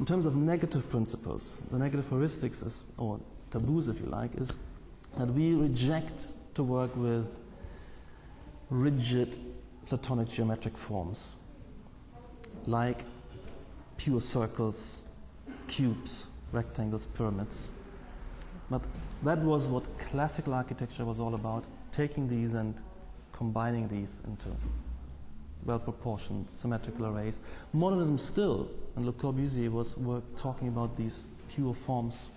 In terms of negative principles, the negative heuristics, or taboos if you like, is that we reject to work with rigid Platonic geometric forms like pure circles, cubes, rectangles, pyramids. But that was what classical architecture was all about, taking these and combining these into well-proportioned, symmetrical arrays. Modernism still, and Le Corbusier was talking about these pure forms.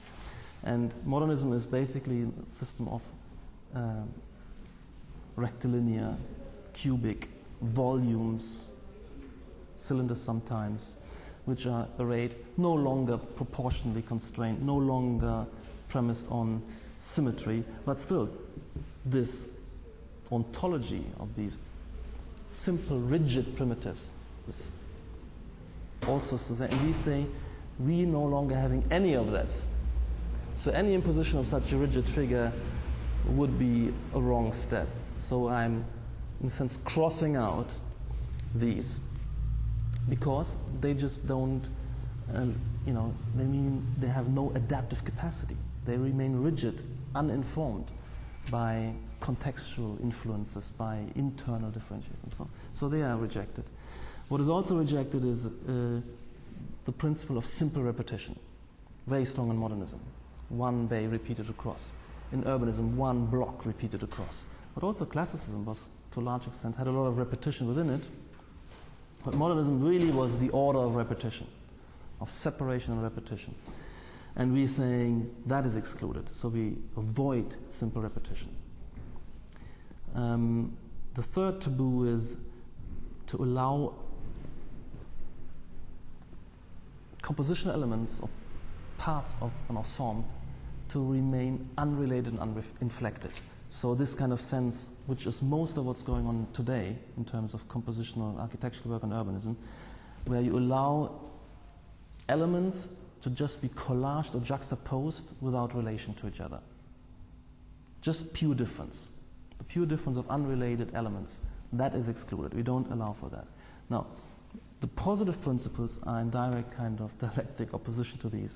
And modernism is basically a system of rectilinear, cubic volumes, cylinders sometimes, which are arrayed no longer proportionally constrained, no longer premised on symmetry, but still this ontology of these simple, rigid primitives is also so that we say we no longer having any of this. So any imposition of such a rigid figure would be a wrong step. So I'm, in a sense, crossing out these because they just don't, they have no adaptive capacity. They remain rigid, uninformed by contextual influences, by internal differentiations. So they are rejected. What is also rejected is the principle of simple repetition, very strong in modernism. One bay repeated across. In urbanism, one block repeated across. But also classicism was, to a large extent, had a lot of repetition within it. But modernism really was the order of repetition, of separation and repetition. And we're saying that is excluded, so we avoid simple repetition. The third taboo is to allow compositional elements or parts of an ensemble to remain unrelated and uninflected. So this kind of sense, which is most of what's going on today in terms of compositional architectural work and urbanism, where you allow elements to just be collaged or juxtaposed without relation to each other. Just pure difference. The pure difference of unrelated elements, that is excluded. We don't allow for that. Now, the positive principles are in direct kind of dialectic opposition to these.